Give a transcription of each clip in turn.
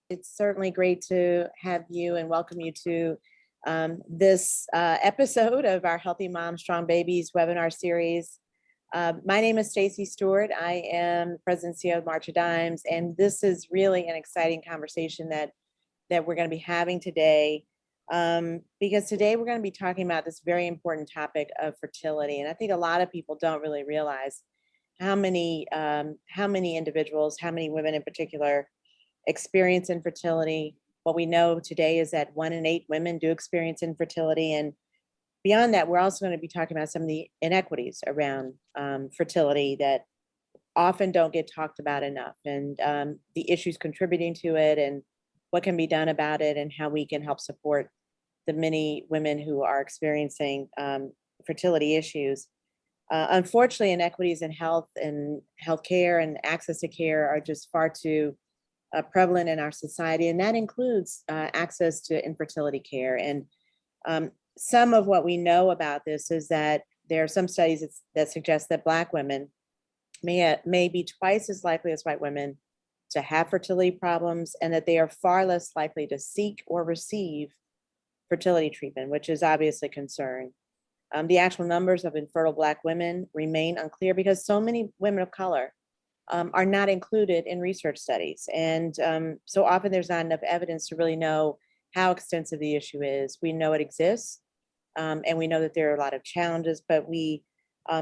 It's certainly great to have you and welcome you to this episode of our Healthy Moms, Strong Babies webinar series. My name is Stacy Stewart. I am President and CEO of March of Dimes, and this is really an exciting conversation that we're going to be having today, because today we're going to be talking about this very important topic of fertility. And I think a lot of people don't really realize how many individuals, how many women in particular, experience infertility. What we know today is that 1 in 8 women do experience infertility. And beyond that, we're also going to be talking about some of the inequities around fertility that often don't get talked about enough, and the issues contributing to it, and what can be done about it, and how we can help support the many women who are experiencing fertility issues. Unfortunately, inequities in health and healthcare and access to care are just far too prevalent in our society, and that includes access to infertility care. And some of what we know about this is that there are some studies that suggest that Black women may be twice as likely as white women to have fertility problems, and that they are far less likely to seek or receive fertility treatment, which is obviously a concern. The actual numbers of infertile Black women remain unclear because so many women of color are not included in research studies. And so often there's not enough evidence to really know how extensive the issue is. We know it exists, and we know that there are a lot of challenges, but we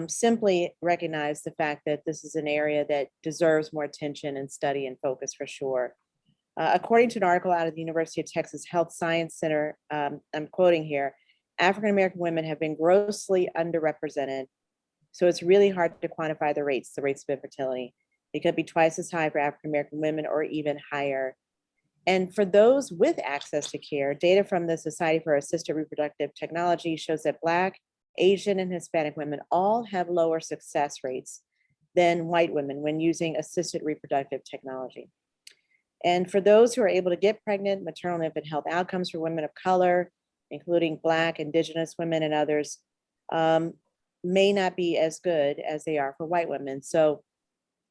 simply recognize the fact that this is an area that deserves more attention and study and focus for sure. According to an article out of the University of Texas Health Science Center, I'm quoting here, African-American women have been grossly underrepresented. So it's really hard to quantify the rates of infertility. It could be twice as high for African-American women or even higher. And for those with access to care, data from the Society for Assisted Reproductive Technology shows that Black, Asian, and Hispanic women all have lower success rates than white women when using assisted reproductive technology. And for those who are able to get pregnant, maternal and infant health outcomes for women of color, including Black, Indigenous women, and others, may not be as good as they are for white women. So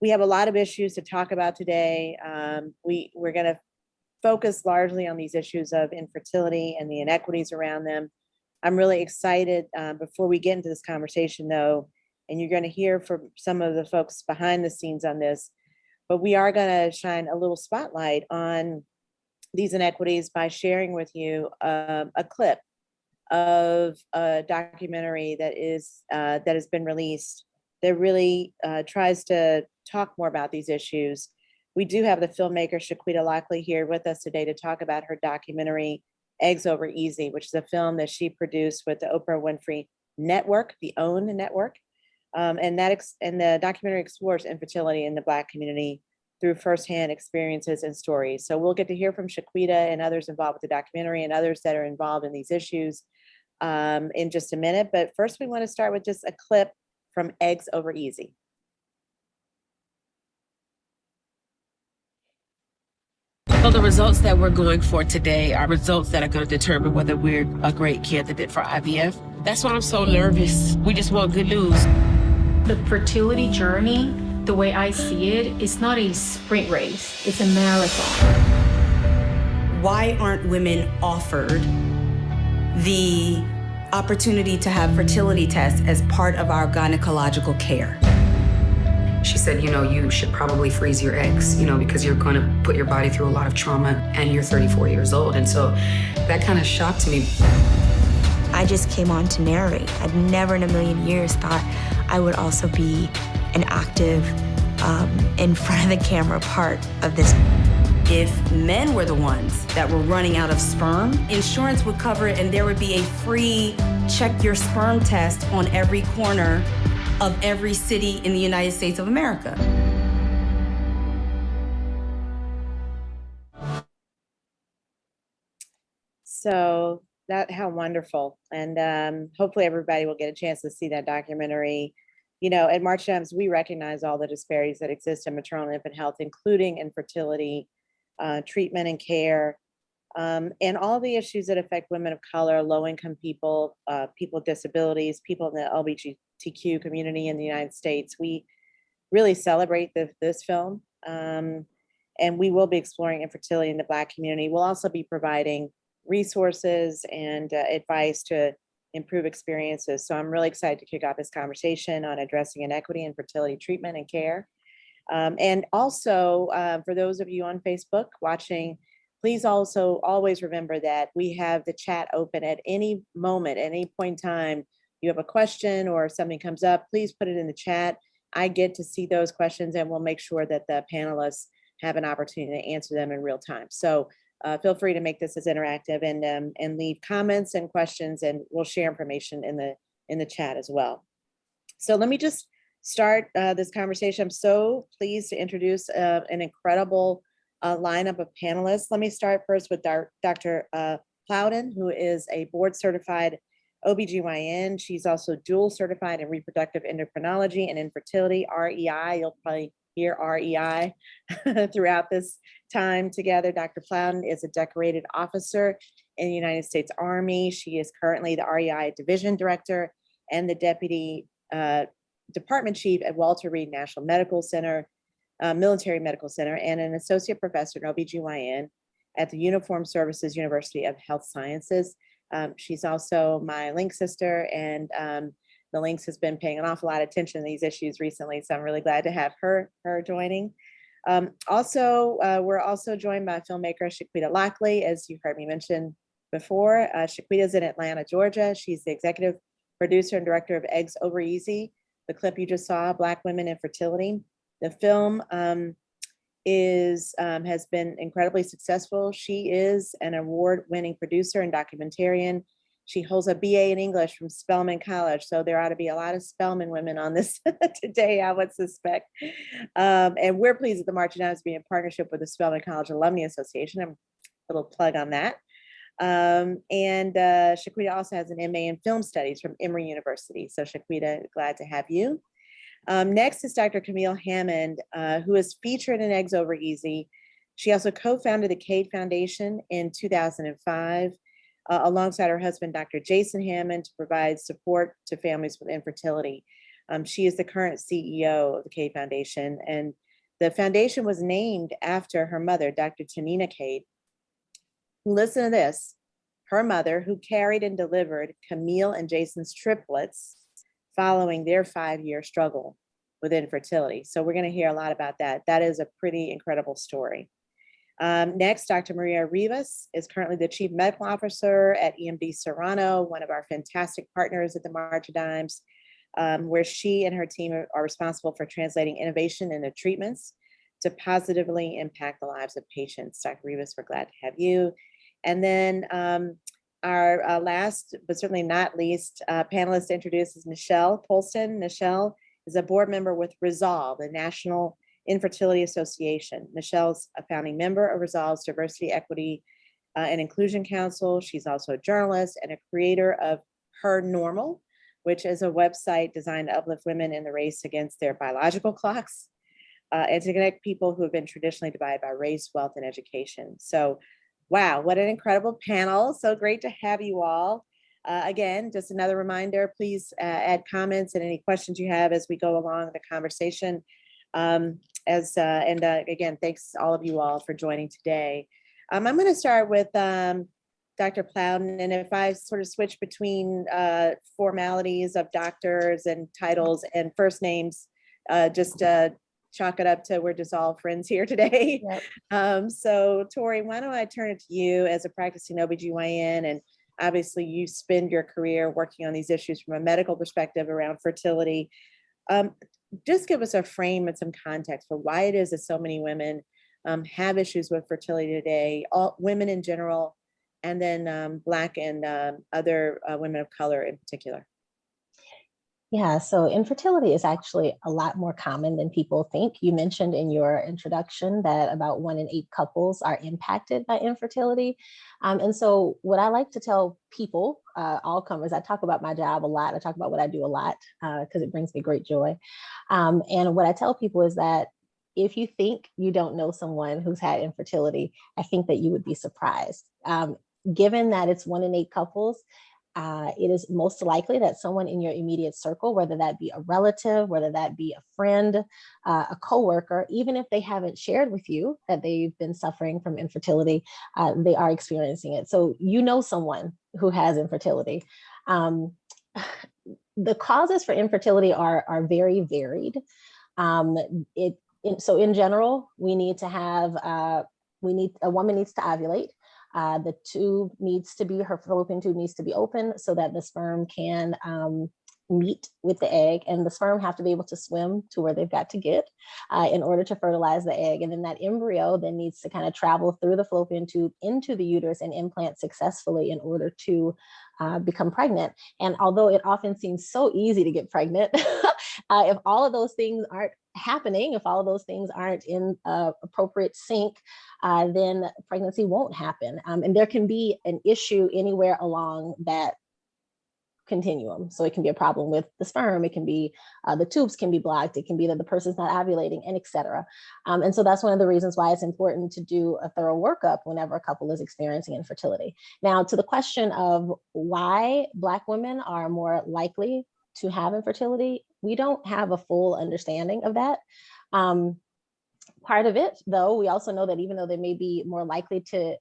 we have a lot of issues to talk about today. We're going to focus largely on these issues of infertility and the inequities around them. I'm really excited before we get into this conversation, though, and you're going to hear from some of the folks behind the scenes on this, but we are going to shine a little spotlight on these inequities by sharing with you a clip of a documentary that has been released that really tries to talk more about these issues. We do have the filmmaker Shaquita Lockley here with us today to talk about her documentary, Eggs Over Easy, which is a film that she produced with the Oprah Winfrey Network, the OWN network. And the documentary explores infertility in the Black community through firsthand experiences and stories. So we'll get to hear from Shaquita and others involved with the documentary and others that are involved in these issues in just a minute. But first, we want to start with just a clip from Eggs Over Easy. So the results that we're going for today are results that are going to determine whether we're a great candidate for IVF. That's why I'm so nervous. We just want good news. The fertility journey, the way I see it, is not a sprint race, it's a marathon. Why aren't women offered the opportunity to have fertility tests as part of our gynecological care? She said, you should probably freeze your eggs, because you're going to put your body through a lot of trauma and you're 34 years old. And so that kind of shocked me. I just came on to narrate. I'd never in a million years thought I would also be an active, in front of the camera part of this. If men were the ones that were running out of sperm, insurance would cover it and there would be a free check your sperm test on every corner of every city in the United States of America. So how wonderful. And hopefully everybody will get a chance to see that documentary. At March Dimes, we recognize all the disparities that exist in maternal and infant health, including infertility, treatment and care, and all the issues that affect women of color, low-income people, people with disabilities, people in the LGBTQ community in the United States. We really celebrate this film. And we will be exploring infertility in the Black community. We'll also be providing resources and advice to improve experiences. So I'm really excited to kick off this conversation on addressing inequity in fertility treatment and care. And also, for those of you on Facebook watching, please also always remember that we have the chat open at any moment, at any point in time. You have a question or something comes up, please put it in the chat. I get to see those questions, and we'll make sure that the panelists have an opportunity to answer them in real time. So feel free to make this as interactive and leave comments and questions, and we'll share information in the chat as well. So let me just start this conversation. I'm so pleased to introduce an incredible lineup of panelists. Let me start first with Dr. Plowden, who is a board certified OBGYN. She's also dual certified in reproductive endocrinology and infertility, REI. You'll probably hear REI throughout this time together. Dr. Plowden is a decorated officer in the United States Army. She is currently the REI Division Director and the Deputy Department Chief at Walter Reed National Medical Center, Military Medical Center, and an associate professor in OBGYN at the Uniformed Services University of Health Sciences. She's also my Link sister, and the Links has been paying an awful lot of attention to these issues recently, so I'm really glad to have her joining. We're also joined by filmmaker Shaquita Lockley, as you heard me mention before. Shaquita's in Atlanta, Georgia. She's the executive producer and director of Eggs Over Easy, the clip you just saw, Black Women in Fertility. The film has been incredibly successful. She is an award-winning producer and documentarian. She holds a BA in English from Spelman College, so there ought to be a lot of Spelman women on this today, I would suspect. And we're pleased that the March of Dimes be in partnership with the Spelman College Alumni Association. A little plug on that. Shaquita also has an MA in Film Studies from Emory University. So Shaquita, glad to have you. Next is Dr. Camille Hammond, who is featured in Eggs Over Easy. She also co-founded the Cade Foundation in 2005, alongside her husband, Dr. Jason Hammond, to provide support to families with infertility. She is the current CEO of the Cade Foundation, and the foundation was named after her mother, Dr. Tanina Cade. Listen to this, her mother, who carried and delivered Camille and Jason's triplets following their 5-year struggle with infertility. So we're going to hear a lot about that. That is a pretty incredible story. Next, Dr. Maria Rivas is currently the Chief Medical Officer at EMD Serrano, one of our fantastic partners at the March of Dimes, where she and her team are responsible for translating innovation into treatments to positively impact the lives of patients. Dr. Rivas, we're glad to have you. And then our last, but certainly not least, panelist to introduce is Nichelle Polson. Nichelle is a board member with Resolve, the National Infertility Association. Nichelle's a founding member of Resolve's Diversity, Equity, and Inclusion Council. She's also a journalist and a creator of Her Normal, which is a website designed to uplift women in the race against their biological clocks and to connect people who have been traditionally divided by race, wealth, and education. So, wow, what an incredible panel. So great to have you all. Again, just another reminder, please add comments and any questions you have as we go along the conversation. Again, thanks all of you all for joining today. I'm going to start with Dr. Plowden, and if I sort of switch between formalities of doctors and titles and first names, just chalk it up to we're just all friends here today. Yep. So Tori, why don't I turn it to you as a practicing OBGYN, and obviously you spend your career working on these issues from a medical perspective around fertility. Just give us a frame and some context for why it is that so many women have issues with fertility today, all women in general, and then Black and other women of color in particular. Yeah, so infertility is actually a lot more common than people think. You mentioned in your introduction that about 1 in 8 couples are impacted by infertility. And so what I like to tell people, all comers, I talk about my job a lot. I talk about what I do a lot because it brings me great joy. And what I tell people is that if you think you don't know someone who's had infertility, I think that you would be surprised. Given that it's 1 in 8 couples, it is most likely that someone in your immediate circle, whether that be a relative, whether that be a friend, a coworker, even if they haven't shared with you that they've been suffering from infertility, they are experiencing it. So you know someone who has infertility. The causes for infertility are very varied. So in general, we need to have, a woman needs to ovulate. The tube needs to be, her fallopian tube needs to be open so that the sperm can meet with the egg, and the sperm have to be able to swim to where they've got to get in order to fertilize the egg. And then that embryo then needs to kind of travel through the fallopian tube into the uterus and implant successfully in order to become pregnant. And although it often seems so easy to get pregnant, if all of those things aren't happening, if all of those things aren't in appropriate sync, then pregnancy won't happen. And there can be an issue anywhere along that continuum. So it can be a problem with the sperm, it can be the tubes can be blocked, it can be that the person's not ovulating, and etc. And so that's one of the reasons why it's important to do a thorough workup whenever a couple is experiencing infertility. Now, to the question of why Black women are more likely to have infertility, we don't have a full understanding of that. Part of it, though, we also know that even though they may be more likely to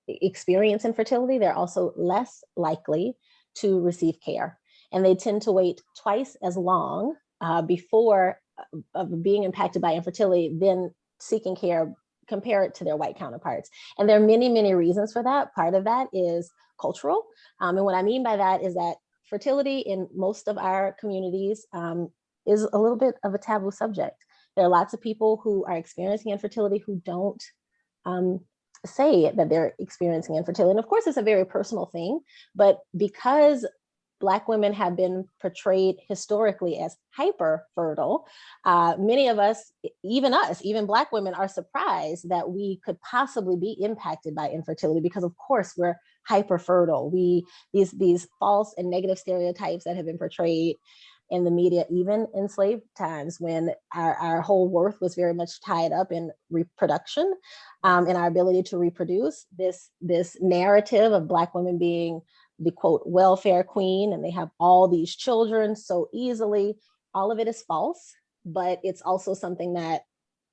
experience infertility, they're also less likely to receive care. And they tend to wait twice as long before being impacted by infertility than seeking care, compare it to their white counterparts. And there are many, many reasons for that. Part of that is cultural. And what I mean by that is that fertility in most of our communities is a little bit of a taboo subject. There are lots of people who are experiencing infertility who don't say that they're experiencing infertility. And of course, it's a very personal thing, but because Black women have been portrayed historically as hyper fertile, many of us, even Black women, are surprised that we could possibly be impacted by infertility because, of course, we're hyper fertile. These false and negative stereotypes that have been portrayed in the media, even in slave times, when our whole worth was very much tied up in reproduction and our ability to reproduce. This narrative of Black women being the quote welfare queen, and they have all these children so easily, all of it is false, but it's also something that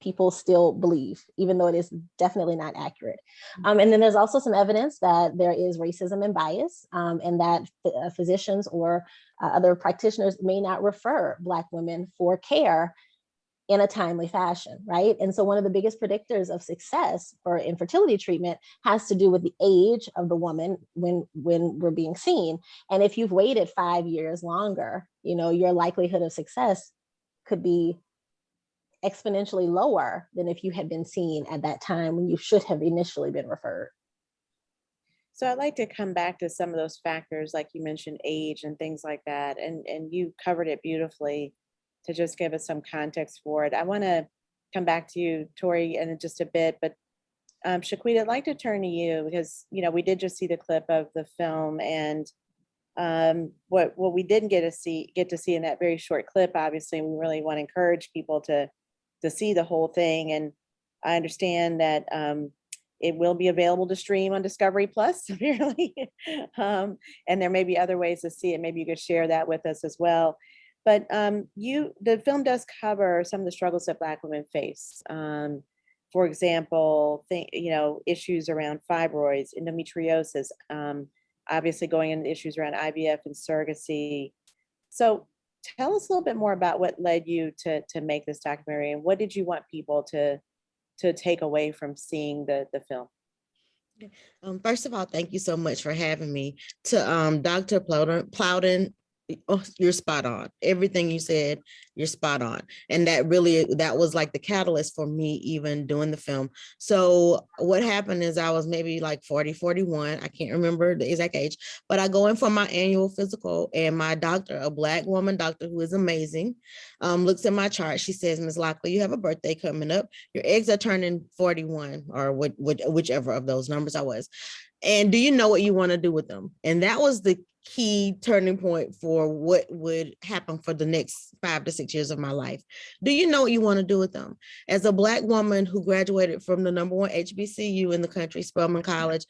people still believe, even though it is definitely not accurate. And then there's also some evidence that there is racism and bias, and that physicians or other practitioners may not refer Black women for care in a timely fashion, right? And so one of the biggest predictors of success for infertility treatment has to do with the age of the woman when we're being seen. And if you've waited 5 years longer, your likelihood of success could be exponentially lower than if you had been seen at that time when you should have initially been referred. So I'd like to come back to some of those factors, like you mentioned, age and things like that, and you covered it beautifully to just give us some context for it. I want to come back to you, Tori, in just a bit, but Shaquita, I'd like to turn to you because we did just see the clip of the film, and what we didn't get to see in that very short clip. Obviously, we really want to encourage people to see the whole thing, and I understand that it will be available to stream on Discovery Plus, apparently, and there may be other ways to see it. Maybe you could share that with us as well. But the film does cover some of the struggles that Black women face. For example, issues around fibroids, endometriosis, obviously going into issues around IVF and surrogacy. So tell us a little bit more about what led you to make this documentary, and what did you want people to take away from seeing the film? First of all, thank you so much for having me. To Dr. Plowden, oh, you're spot on. Everything you said, you're spot on. And that was like the catalyst for me even doing the film. So what happened is I was maybe like 40, 41. I can't remember the exact age, but I go in for my annual physical, and my doctor, a Black woman doctor who is amazing, looks at my chart. She says, Ms. Lockley, you have a birthday coming up. Your eggs are turning 41, or whichever of those numbers I was. And do you know what you want to do with them? And that was the key turning point for what would happen for the next 5 to 6 years of my life. Do you know what you want to do with them? As a Black woman who graduated from the #1 HBCU in the country, Spelman College,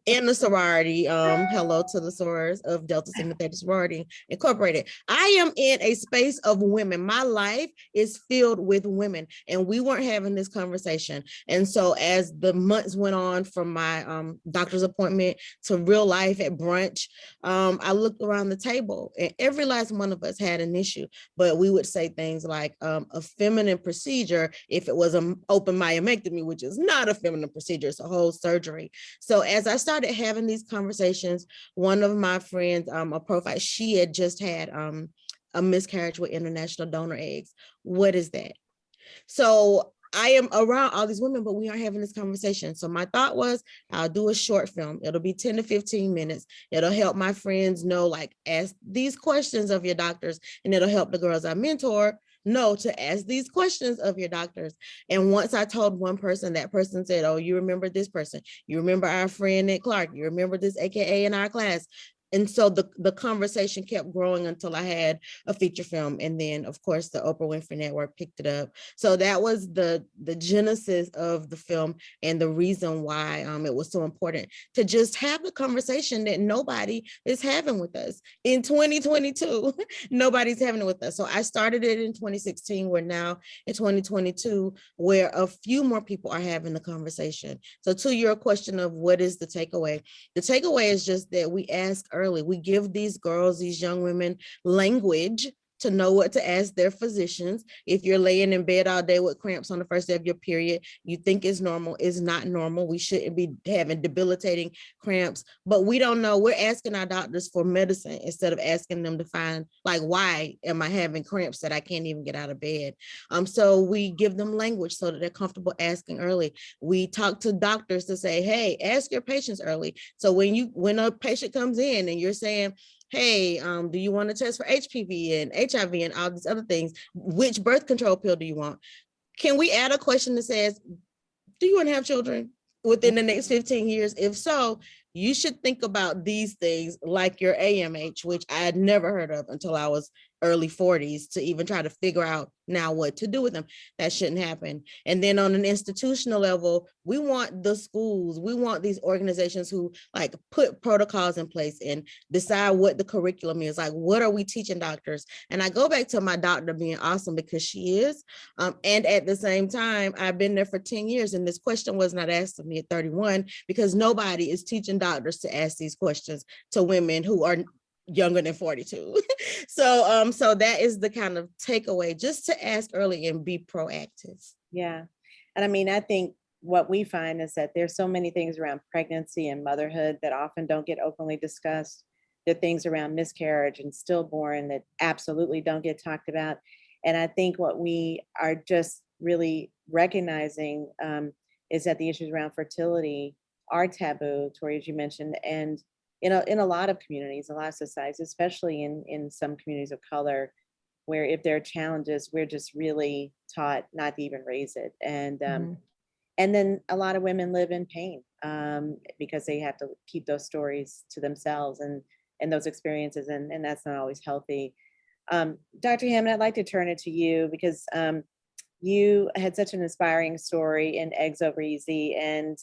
in the sorority, hello to the sorors of Delta Sigma Theta Sorority Incorporated. I am in a space of women. My life is filled with women, and we weren't having this conversation. And so as the months went on from my doctor's appointment to real life at brunch, I looked around the table and every last one of us had an issue, but we would say things like a feminine procedure if it was an open myomectomy, which is not a feminine procedure, it's a whole surgery. So as I started having these conversations, one of my friends, a profile, she had just had a miscarriage with international donor eggs. What is that? So I am around all these women, but we aren't having this conversation. So my thought was, I'll do a short film. It'll be 10 to 15 minutes. It'll help my friends know, like, ask these questions of your doctors, and it'll help the girls I mentor know to ask these questions of your doctors. And once I told one person, that person said, oh, you remember this person. You remember our friend Nick Clark. You remember this AKA in our class. And so the conversation kept growing until I had a feature film. And then, of course, the Oprah Winfrey Network picked it up. So that was the genesis of the film and the reason why it was so important to just have the conversation that nobody is having with us. In 2022, nobody's having it with us. So I started it in 2016. We're now in 2022, where a few more people are having the conversation. So to your question of what is the takeaway is just that we ask early. We give these girls, these young women, language to know what to ask their physicians. If you're laying in bed all day with cramps on the first day of your period, you think it's normal, it's not normal. We shouldn't be having debilitating cramps, but we don't know. We're asking our doctors for medicine instead of asking them to find, like, why am I having cramps that I can't even get out of bed? So we give them language so that they're comfortable asking early. We talk to doctors to say, hey, ask your patients early. So when a patient comes in and you're saying, hey, do you want to test for HPV and HIV and all these other things? Which birth control pill do you want? Can we add a question that says, do you want to have children within the next 15 years? If so, you should think about these things like your AMH, which I had never heard of until I was early 40s to even try to figure out now what to do with them. That shouldn't happen. And then on an institutional level, we want the schools, we want these organizations who like put protocols in place and decide what the curriculum is. Like, what are we teaching doctors? And I go back to my doctor being awesome because she is. And at the same time, I've been there for 10 years and this question was not asked of me at 31 because nobody is teaching doctors to ask these questions to women who are younger than 42. So that is the kind of takeaway, just to ask early and be proactive. Yeah. And I mean, I think what we find is that there's so many things around pregnancy and motherhood that often don't get openly discussed. There are things around miscarriage and stillborn that absolutely don't get talked about. And I think what we are just really recognizing is that the issues around fertility are taboo, Tori, as you mentioned, and in a lot of communities, a lot of societies, especially in some communities of color, where if there are challenges, we're just really taught not to even raise it. And then a lot of women live in pain because they have to keep those stories to themselves and those experiences, and that's not always healthy. Dr. Hammond, I'd like to turn it to you because you had such an inspiring story in Eggs Over Easy, and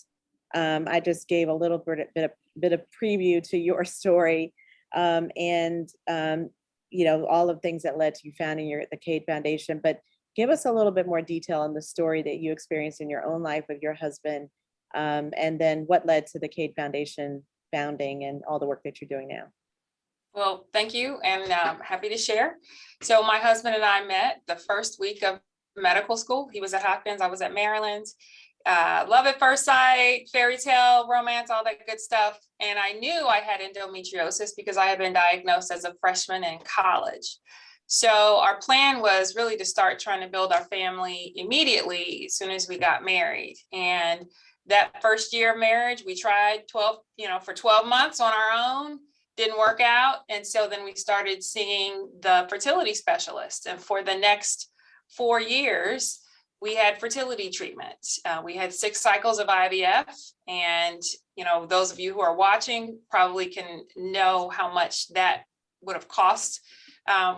I just gave a little bit of preview to your story, and you know, all of the things that led to you founding the Cade Foundation. But give us a little bit more detail on the story that you experienced in your own life with your husband, and then what led to the Cade Foundation founding and all the work that you're doing now. Well, thank you, and happy to share. So my husband and I met the first week of medical school. He was at Hopkins, I was at Maryland. Love at first sight, fairy tale, romance, all that good stuff. And I knew I had endometriosis because I had been diagnosed as a freshman in college. So our plan was really to start trying to build our family immediately as soon as we got married. And that first year of marriage, we tried for 12 months on our own, didn't work out. And so then we started seeing the fertility specialist. And for the next 4 years, we had fertility treatment. We had 6 cycles of IVF, and those of you who are watching probably can know how much that would have cost.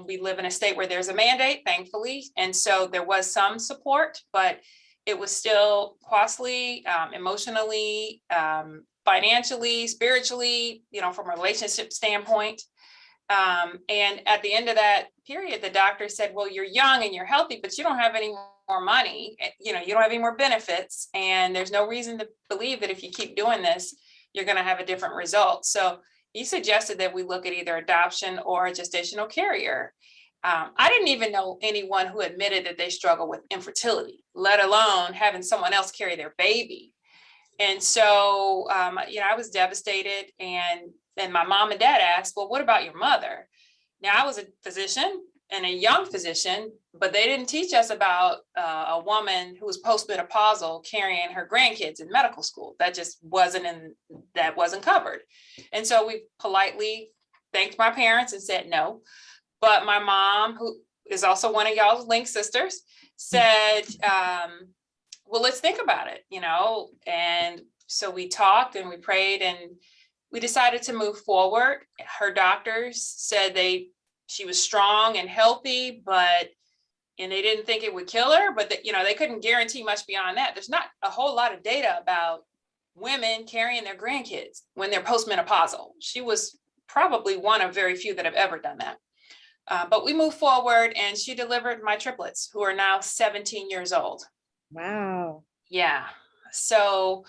We live in a state where there's a mandate, thankfully, and so there was some support, but it was still costly, emotionally, financially, spiritually, from a relationship standpoint. And at the end of that period, the doctor said, well, you're young and you're healthy, but you don't have any more money. You don't have any more benefits. And there's no reason to believe that if you keep doing this, you're going to have a different result. So he suggested that we look at either adoption or a gestational carrier. I didn't even know anyone who admitted that they struggle with infertility, let alone having someone else carry their baby. And so, I was devastated. And then my mom and dad asked, well, what about your mother? Now, I was a physician and a young physician, but they didn't teach us about a woman who was postmenopausal carrying her grandkids in medical school. That just wasn't covered. And so we politely thanked my parents and said no. But my mom, who is also one of y'all's Link sisters, said, well, let's think about it, And so we talked and we prayed and we decided to move forward. Her doctors said she was strong and healthy, and they didn't think it would kill her, but they couldn't guarantee much beyond that. There's not a whole lot of data about women carrying their grandkids when they're postmenopausal. She was probably one of very few that have ever done that. But we moved forward and she delivered my triplets, who are now 17 years old. Wow. Yeah. So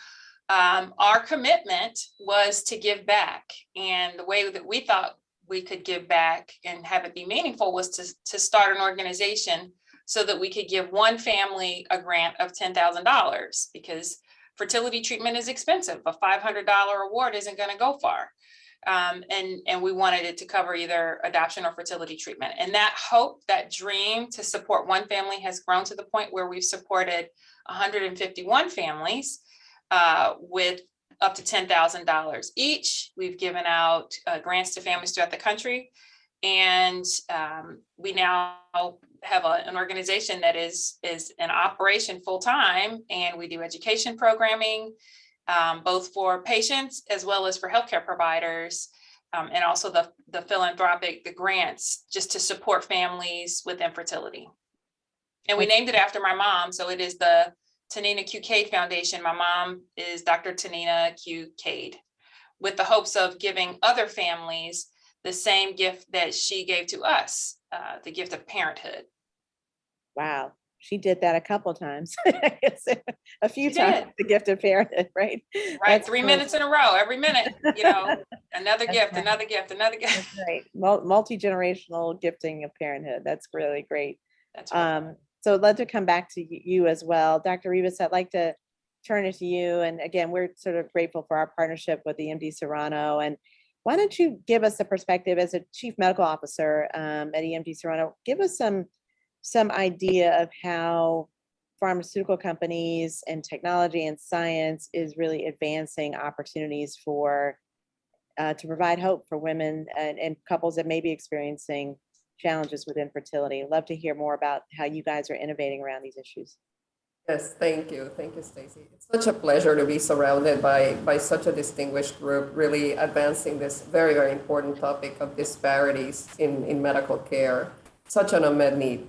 our commitment was to give back. And the way that we thought we could give back and have it be meaningful was to start an organization so that we could give one family a grant of $10,000, because fertility treatment is expensive. A $500 award isn't going to go far. And we wanted it to cover either adoption or fertility treatment. And that hope, that dream to support one family has grown to the point where we've supported 151 families with up to $10,000 each. We've given out grants to families throughout the country. And we now have an organization that is in operation full time. And we do education programming, both for patients as well as for healthcare providers, and also the philanthropic, the grants, just to support families with infertility. And we named it after my mom. So it is the Tanina Q. Cade Foundation. My mom is Dr. Tanina Q. Cade, with the hopes of giving other families the same gift that she gave to us, the gift of parenthood. Wow. She did that a couple times, a few times, the gift of parenthood, right? Right. That's 3 cool. minutes in a row, every minute, another gift, right. another gift, another gift. That's right. Multi-generational gifting of parenthood. That's really great. That's right. So I'd love to come back to you as well. Dr. Rivas, I'd like to turn it to you. And again, we're sort of grateful for our partnership with the EMD Serrano. And why don't you give us a perspective as a chief medical officer at EMD Serrano? Give us some idea of how pharmaceutical companies and technology and science is really advancing opportunities for to provide hope for women and couples that may be experiencing challenges with infertility. I'd love to hear more about how you guys are innovating around these issues. Yes, thank you. Thank you, Stacy. It's such a pleasure to be surrounded by such a distinguished group, really advancing this very, very important topic of disparities in medical care, such an unmet need.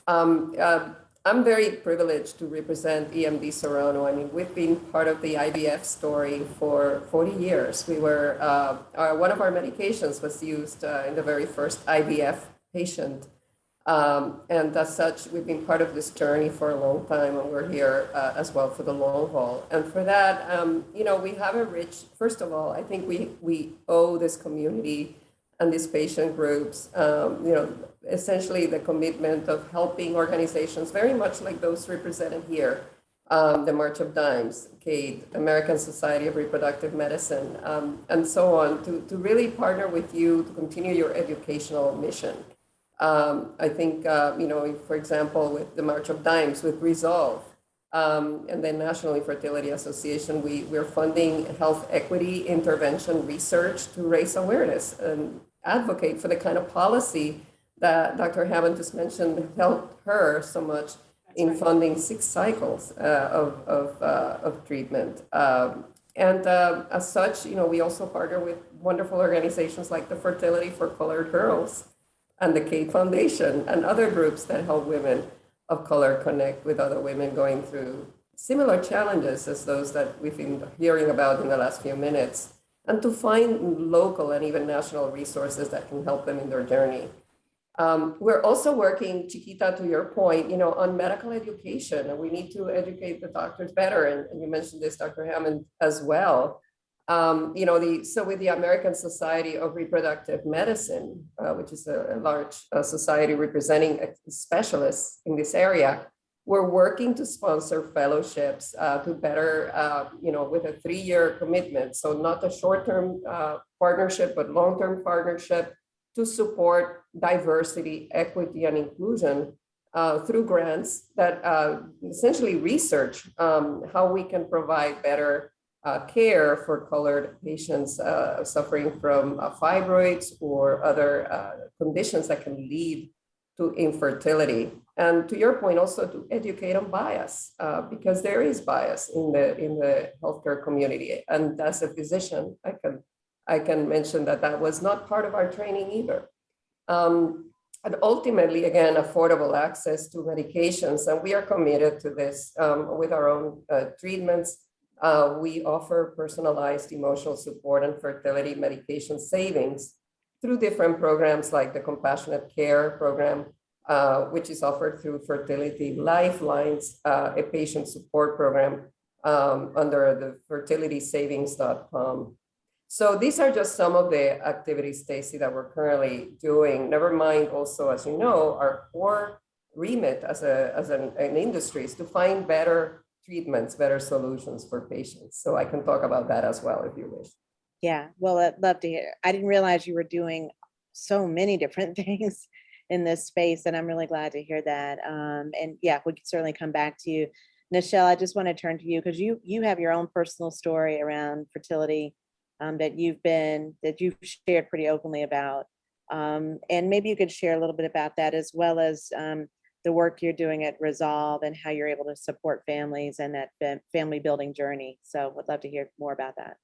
I'm very privileged to represent EMD Serrano. I mean, we've been part of the IVF story for 40 years. We were, one of our medications was used in the very first IVF patient. And as such, we've been part of this journey for a long time, and we're here as well for the long haul. And for that, we have a rich, first of all, I think we owe this community and these patient groups, essentially the commitment of helping organizations very much like those represented here, the March of Dimes, CADE, American Society of Reproductive Medicine, and so on, to really partner with you to continue your educational mission. I think, for example, with the March of Dimes, with Resolve, and the National Infertility Association, we're funding health equity intervention research to raise awareness and advocate for the kind of policy that Dr. Hammond just mentioned helped her so much in funding 6 cycles of treatment. As such, we also partner with wonderful organizations like the Fertility for Colored Girls and the Kate Foundation and other groups that help women of color connect with other women going through similar challenges as those that we've been hearing about in the last few minutes, and to find local and even national resources that can help them in their journey. We're also working, Chiquita, to your point, on medical education, and we need to educate the doctors better. And you mentioned this, Dr. Hammond, as well. So with the American Society of Reproductive Medicine, which is a large society representing specialists in this area, we're working to sponsor fellowships to better, with a 3-year commitment. So not a short-term partnership, but long-term partnership to support diversity, equity, and inclusion through grants that essentially research how we can provide better care for colored patients suffering from fibroids or other conditions that can lead to infertility. And to your point, also to educate on bias, because there is bias in the healthcare community. And as a physician, I can mention that was not part of our training either. And ultimately, again, affordable access to medications. And we are committed to this with our own treatments. We offer personalized emotional support and fertility medication savings through different programs like the Compassionate Care Program, which is offered through Fertility Lifelines, a patient support program under the fertilitysavings.com. So these are just some of the activities, Stacey, that we're currently doing. Never mind also, as you know, our core remit as an industry is to find better treatments, better solutions for patients. So I can talk about that as well if you wish. Yeah, well, I'd love to hear. I didn't realize you were doing so many different things in this space, and I'm really glad to hear that. And yeah, we can certainly come back to you. Nichelle, I just want to turn to you because you have your own personal story around fertility that you've shared pretty openly about. And maybe you could share a little bit about that, as well as the work you're doing at Resolve and how you're able to support families and that family building journey. So would love to hear more about that.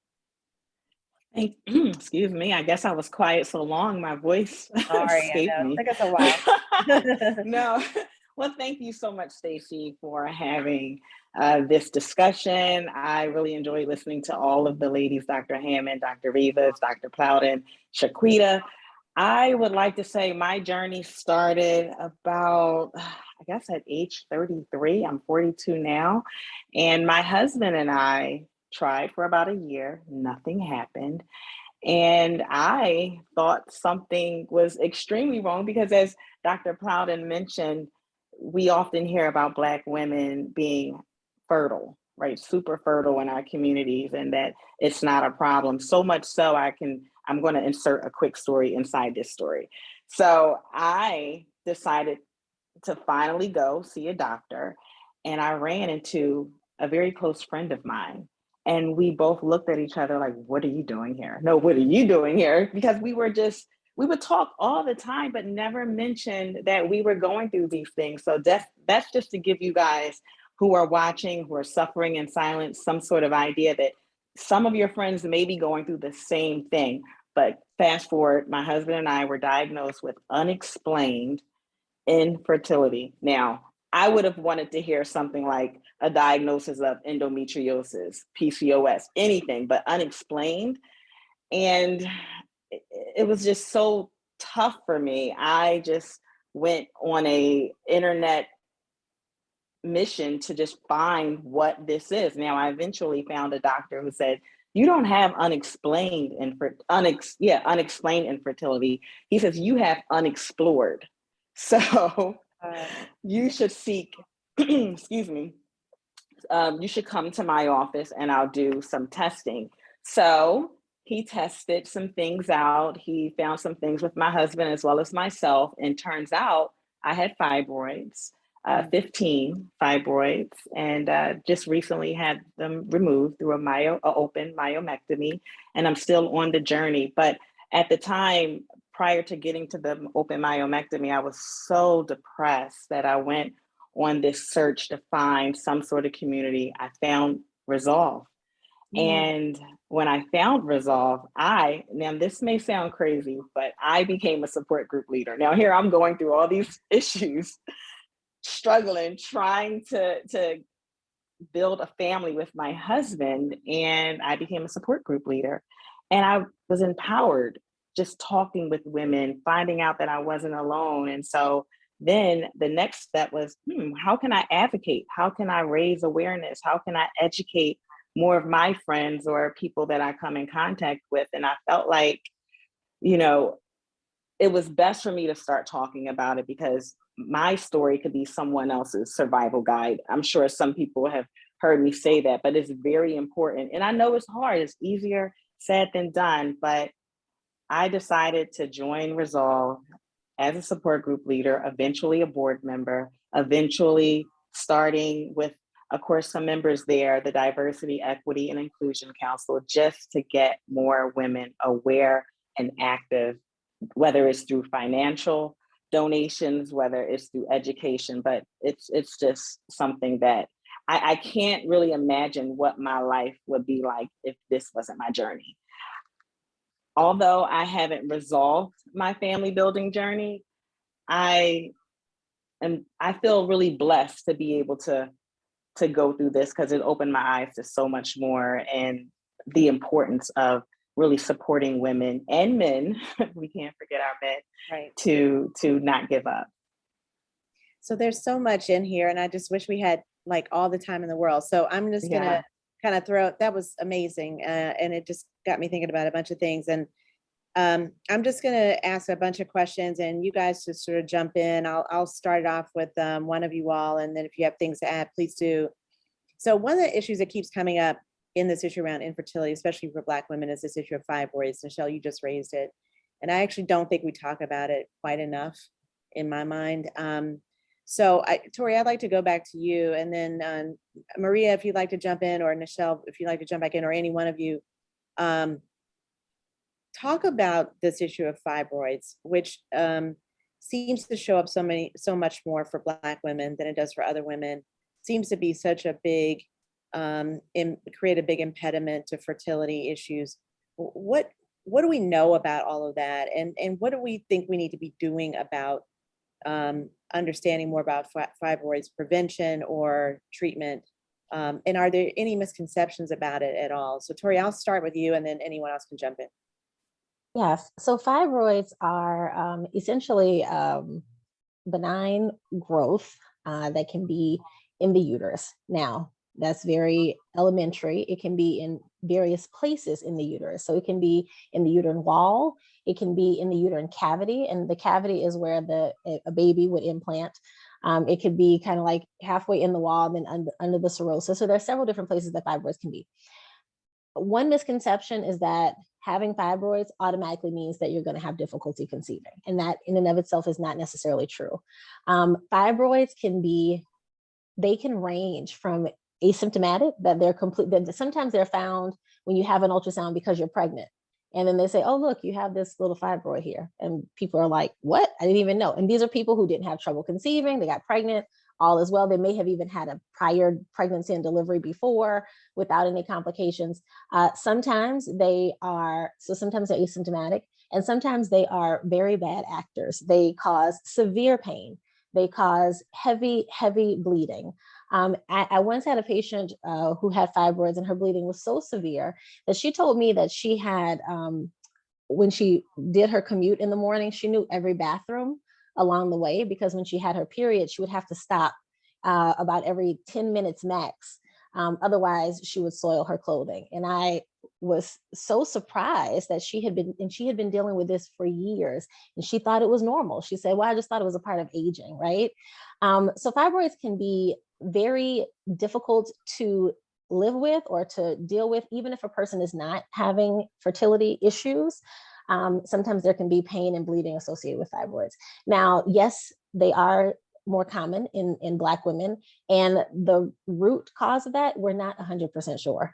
Excuse me. I guess I was quiet so long, my voice escaped me. It took us a while. No. Well, thank you so much, Stacey, for having this discussion. I really enjoyed listening to all of the ladies, Dr. Hammond, Dr. Rivas, Dr. Plowden, Shaquita. I would like to say my journey started about, I guess, at age 33. I'm 42 now. And my husband and I tried for about a year. Nothing happened. And I thought something was extremely wrong because, as Dr. Plowden mentioned, we often hear about Black women being fertile, right? Super fertile in our communities, and that it's not a problem. So much so I'm going to insert a quick story inside this story. So I decided to finally go see a doctor, and I ran into a very close friend of mine. And we both looked at each other like, what are you doing here? No, what are you doing here? Because we would talk all the time, but never mentioned that we were going through these things. So that's just to give you guys who are watching, who are suffering in silence, some sort of idea that some of your friends may be going through the same thing. But fast forward, my husband and I were diagnosed with unexplained infertility. Now, I would have wanted to hear something like a diagnosis of endometriosis, PCOS, anything, but unexplained. And it was just so tough for me. I just went on a internet mission to just find what this is. Now, I eventually found a doctor who said, you don't have unexplained infertility. He says, you have unexplored. So you should seek, excuse me, you should come to my office and I'll do some testing. So he tested some things out. He found some things with my husband as well as myself. And turns out I had fibroids, 15 fibroids, and just recently had them removed through a open myomectomy. And I'm still on the journey. But at the time, prior to getting to the open myomectomy, I was so depressed that I went on this search to find some sort of community, I found Resolve. And when I found Resolve, now this may sound crazy, but I became a support group leader. Now here I'm going through all these issues, struggling, trying to build a family with my husband, and I became a support group leader. And I was empowered just talking with women, finding out that I wasn't alone. And so then the next step was, how can I advocate? How can I raise awareness? How can I educate more of my friends or people that I come in contact with? And I felt like, it was best for me to start talking about it because my story could be someone else's survival guide. I'm sure some people have heard me say that, but it's very important. And I know it's hard, it's easier said than done, but I decided to join Resolve as a support group leader, eventually a board member, eventually starting with, of course, some members there, the Diversity, Equity, and Inclusion Council, just to get more women aware and active, whether it's through financial donations, whether it's through education, but it's just something that I can't really imagine what my life would be like if this wasn't my journey. Although I haven't resolved my family building journey, I feel really blessed to be able to go through this because it opened my eyes to so much more and the importance of really supporting women and men. We can't forget our men, right? To not give up. So there's so much in here, and I just wish we had like all the time in the world. So I'm just gonna kind of that was amazing, and it just got me thinking about a bunch of things. And I'm just gonna ask a bunch of questions, and you guys just sort of jump in. I'll start it off with one of you all, and then if you have things to add, please do. So one of the issues that keeps coming up in this issue around infertility, especially for Black women, is this issue of fibroids. Michelle, you just raised it, and I actually don't think we talk about it quite enough in my mind. So Tori, I'd like to go back to you, and then Maria, if you'd like to jump in, or Michelle, if you'd like to jump back in, or any one of you, talk about this issue of fibroids, which seems to show up so much more for Black women than it does for other women. Seems to be such a big, create a big impediment to fertility issues. What do we know about all of that, and what do we think we need to be doing about understanding more about fibroids prevention or treatment? And are there any misconceptions about it at all? So Tori, I'll start with you, and then anyone else can jump in. Yes, so fibroids are essentially benign growth that can be in the uterus. Now, that's very elementary. It can be in various places in the uterus. So it can be in the uterine wall, it can be in the uterine cavity, and the cavity is where a baby would implant. It could be kind of like halfway in the wall, and then under the serosa. So there are several different places that fibroids can be. One misconception is that having fibroids automatically means that you're going to have difficulty conceiving, and that in and of itself is not necessarily true. Fibroids they can range from asymptomatic, that they're complete, that sometimes they're found when you have an ultrasound because you're pregnant. And then they say, oh, look, you have this little fibroid here. And people are like, what? I didn't even know. And these are people who didn't have trouble conceiving. They got pregnant, all as well. They may have even had a prior pregnancy and delivery before without any complications. Sometimes they're asymptomatic, and sometimes they are very bad actors. They cause severe pain. They cause heavy bleeding. I once had a patient who had fibroids, and her bleeding was so severe that she told me that she had, when she did her commute in the morning, she knew every bathroom along the way, because when she had her period, she would have to stop about every 10 minutes max. Otherwise, she would soil her clothing. And I was so surprised that she had been dealing with this for years, and she thought it was normal. She said, well, I just thought it was a part of aging, right? So fibroids can be very difficult to live with or to deal with, even if a person is not having fertility issues. Sometimes there can be pain and bleeding associated with fibroids. Now, yes, they are more common in Black women, and the root cause of that, we're not 100% sure.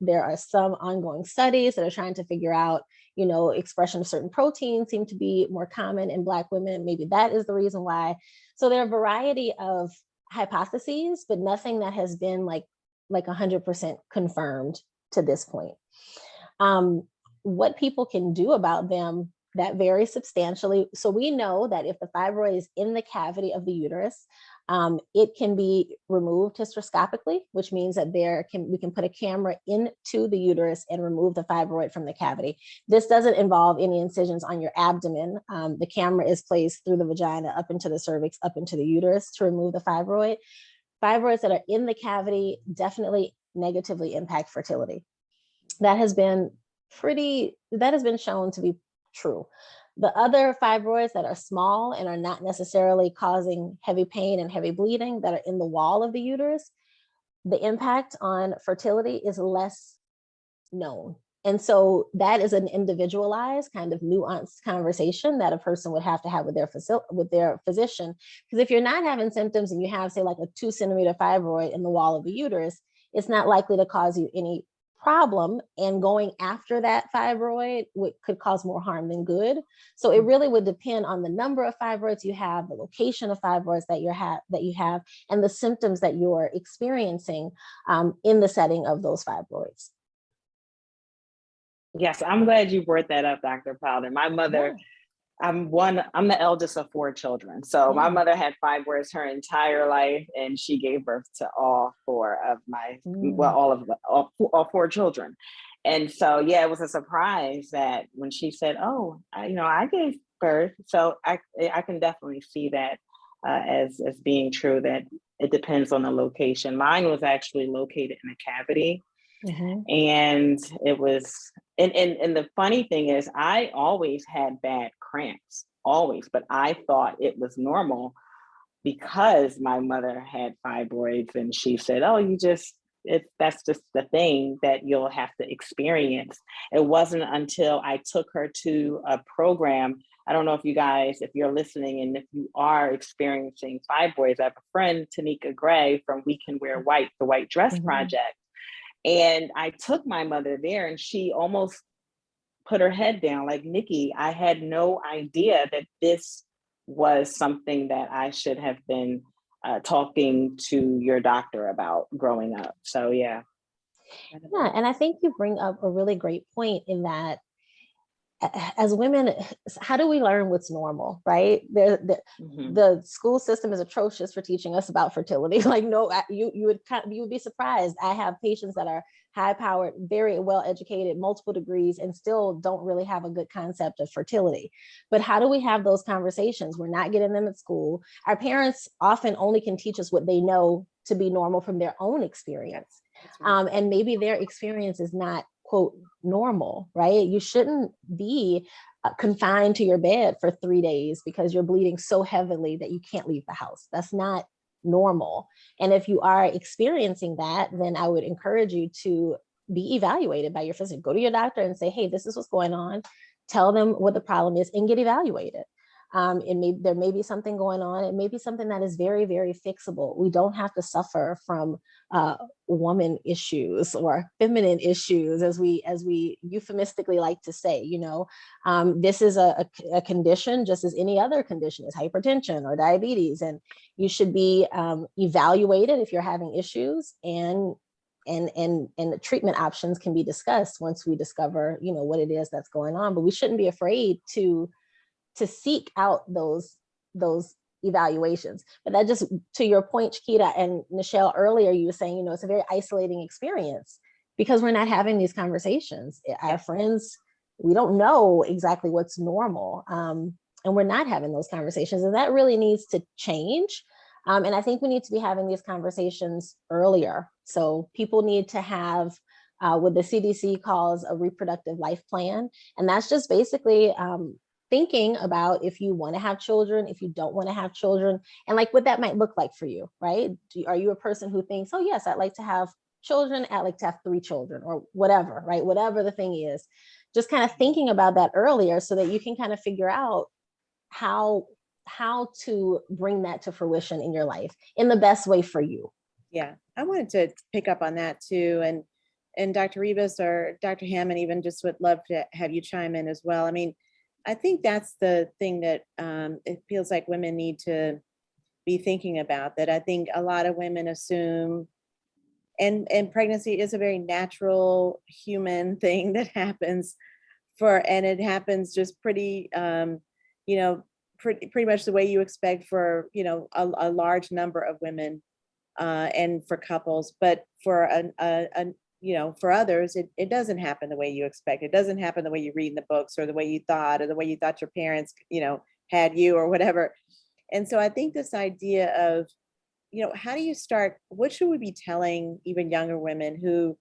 There are some ongoing studies that are trying to figure out, expression of certain proteins seem to be more common in Black women. Maybe that is the reason why. So there are a variety of hypotheses, but nothing that has been like 100% confirmed to this point. What people can do about them, that varies substantially. So we know that if the fibroid is in the cavity of the uterus, it can be removed hysteroscopically, which means that we can put a camera into the uterus and remove the fibroid from the cavity. This doesn't involve any incisions on your abdomen. The camera is placed through the vagina up into the cervix, up into the uterus to remove the fibroid. Fibroids that are in the cavity definitely negatively impact fertility. That has been shown to be true. The other fibroids that are small and are not necessarily causing heavy pain and heavy bleeding that are in the wall of the uterus, the impact on fertility is less known. And so that is an individualized kind of nuanced conversation that a person would have to have with their physician. Because if you're not having symptoms and you have, say, like a 2-centimeter fibroid in the wall of the uterus, it's not likely to cause you any problem, and going after that fibroid could cause more harm than good. So it really would depend on the number of fibroids you have, the location of fibroids that you have, and the symptoms that you're experiencing in the setting of those fibroids. Yes, I'm glad you brought that up, Dr. Plowden. My mother, I'm the eldest of 4 children. So my mother had fibroids her entire life, and she gave birth to all 4 of all 4 children. And so, yeah, it was a surprise that when she said, "Oh, I gave birth." So I can definitely see that as being true, that it depends on the location. Mine was actually located in a cavity. And it was, and the funny thing is, I always had bad cramps, always, but I thought it was normal because my mother had fibroids, and she said, "Oh, that's just the thing that you'll have to experience." It wasn't until I took her to a program. I don't know if you're listening, and if you are experiencing fibroids, I have a friend, Tanika Gray from We Can Wear White, the White Dress Project. And I took my mother there, and she almost put her head down like, "Nikki, I had no idea that this was something that I should have been talking to your doctor about growing up." So, yeah. Yeah, and I think you bring up a really great point in that as women, how do we learn what's normal, right? The school system is atrocious for teaching us about fertility. Like, no, you would be surprised. I have patients that are high-powered, very well-educated, multiple degrees, and still don't really have a good concept of fertility. But how do we have those conversations? We're not getting them at school. Our parents often only can teach us what they know to be normal from their own experience. And maybe their experience is not, quote, normal, right? You shouldn't be confined to your bed for 3 days because you're bleeding so heavily that you can't leave the house. That's not normal. And if you are experiencing that, then I would encourage you to be evaluated by your physician. Go to your doctor and say, "Hey, this is what's going on." Tell them what the problem is and get evaluated. There may be something going on. It may be something that is very, very fixable. We don't have to suffer from woman issues or feminine issues, as we euphemistically like to say. This is a condition just as any other condition, is hypertension or diabetes, and you should be evaluated if you're having issues, and the treatment options can be discussed once we discover what it is that's going on. But we shouldn't be afraid to seek out those evaluations. But that, just to your point, Shaquita and Nichelle, earlier, you were saying, it's a very isolating experience because we're not having these conversations. Our friends, we don't know exactly what's normal, and we're not having those conversations, and that really needs to change. And I think we need to be having these conversations earlier. So people need to have what the CDC calls a reproductive life plan, and that's just basically thinking about if you want to have children, if you don't want to have children, and like what that might look like for you, right? Are you a person who thinks, "Oh yes, I'd like to have children, I'd like to have 3 children," or whatever, right? Whatever the thing is, just kind of thinking about that earlier so that you can kind of figure out how to bring that to fruition in your life in the best way for you. Yeah, I wanted to pick up on that too. And Dr. Rivas or Dr. Hammond even just would love to have you chime in as well. I mean, I think that's the thing that it feels like women need to be thinking about, that I think a lot of women assume, and pregnancy is a very natural human thing that happens and it happens just pretty, pretty much the way you expect for, a large number of women and for couples, but for for others, it doesn't happen the way you expect. It doesn't happen the way you read in the books or the way you thought, or the way you thought your parents, had you or whatever. And so I think this idea of, how do you start, what should we be telling even younger women who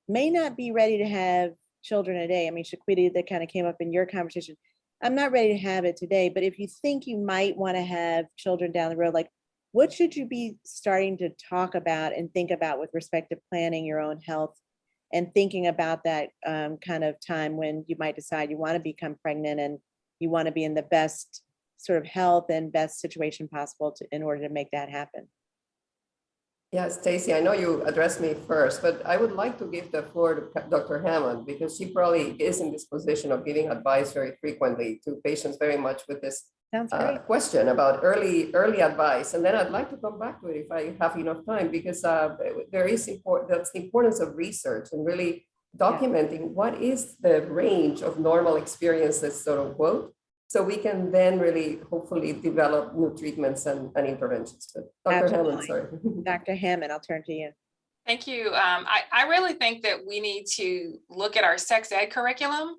may not be ready to have children today? I mean, Shaquita, that kind of came up in your conversation. I'm not ready to have it today, but if you think you might want to have children down the road, like, what should you be starting to talk about and think about with respect to planning your own health and thinking about that kind of time when you might decide you want to become pregnant and you want to be in the best sort of health and best situation possible in order to make that happen? Yeah, Stacey, I know you addressed me first, but I would like to give the floor to Dr. Hammond, because she probably is in this position of giving advice very frequently to patients very much with this question about early advice. And then I'd like to come back to it if I have enough time, because that's the importance of research and really documenting what is the range of normal experiences, sort of quote, so we can then really hopefully develop new treatments and interventions. But Dr. Hammond, sorry. Dr. Hammond, I'll turn to you. Thank you. I really think that we need to look at our sex ed curriculum.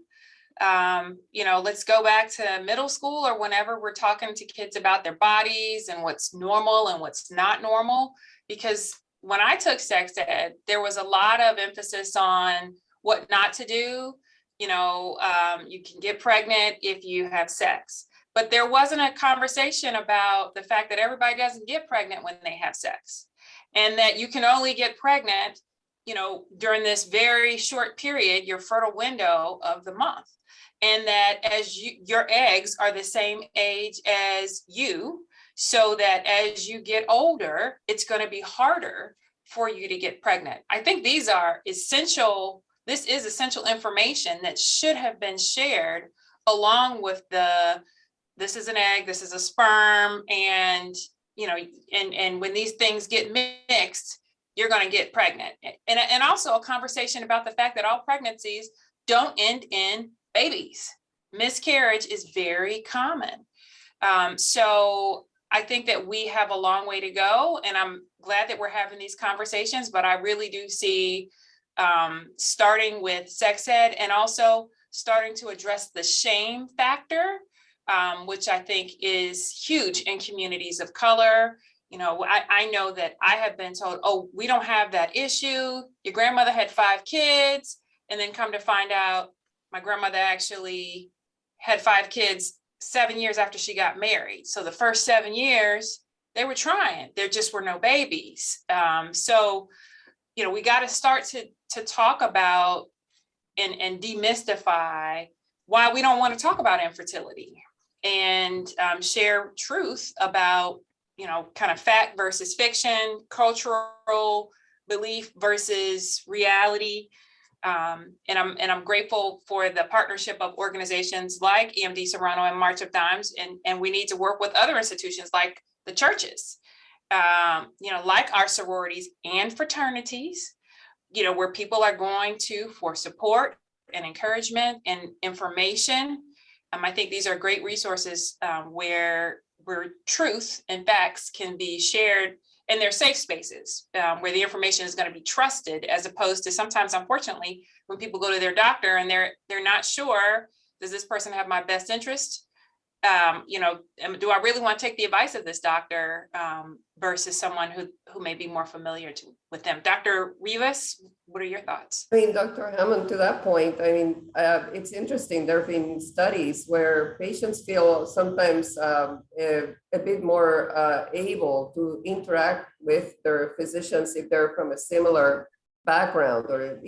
Let's go back to middle school or whenever we're talking to kids about their bodies and what's normal and what's not normal. Because when I took sex ed, there was a lot of emphasis on what not to do. You can get pregnant if you have sex, but there wasn't a conversation about the fact that everybody doesn't get pregnant when they have sex, and that you can only get pregnant, during this very short period, your fertile window of the month. And that as your eggs are the same age as you, so that as you get older, it's going to be harder for you to get pregnant. I think these are essential. This is essential information that should have been shared along with this is an egg, this is a sperm, and and when these things get mixed, you're going to get pregnant. And also a conversation about the fact that all pregnancies don't end in babies. Miscarriage is very common. So I think that we have a long way to go, and I'm glad that we're having these conversations, but I really do see starting with sex ed and also starting to address the shame factor, which I think is huge in communities of color. I know that I have been told, oh, we don't have that issue. Your grandmother had 5 kids, and then come to find out my grandmother actually had 5 kids 7 years after she got married. So the first 7 years they were trying, there just were no babies. So we got to start to talk about and demystify why we don't want to talk about infertility, and share truth about, kind of fact versus fiction, cultural belief versus reality. And I'm grateful for the partnership of organizations like EMD Serrano and March of Dimes, and we need to work with other institutions like the churches, like our sororities and fraternities, where people are going to for support and encouragement and information. I think these are great resources where truth and facts can be shared, and they're safe spaces where the information is going to be trusted, as opposed to sometimes, unfortunately, when people go to their doctor and they're not sure, does this person have my best interest? Do I really want to take the advice of this doctor versus someone who may be more familiar with them? Dr. Rivas, what are your thoughts? I mean, Dr. Hammond, to that point, it's interesting. There have been studies where patients feel sometimes a bit more able to interact with their physicians if they're from a similar background, or,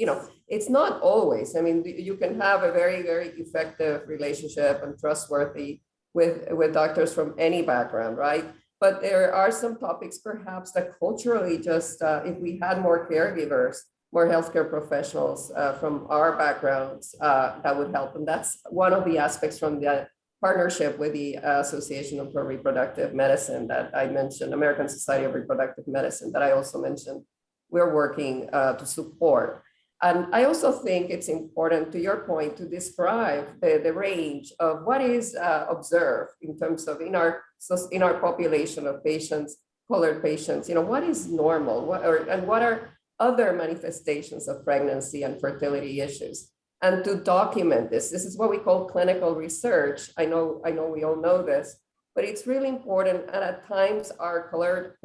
it's not always. I mean, you can have a very, very effective relationship and trustworthy with doctors from any background, right? But there are some topics perhaps that culturally just, if we had more caregivers, more healthcare professionals from our backgrounds, that would help. And that's one of the aspects from the partnership with the Association for Reproductive Medicine that I mentioned, American Society of Reproductive Medicine, that I also mentioned, we're working to support. And I also think it's important, to your point, to describe the range of what is observed in terms of in our population of patients, colored patients, what is normal, and what are other manifestations of pregnancy and fertility issues, and to document this. This is what we call clinical research. I know we all know this, but it's really important. And at times our colored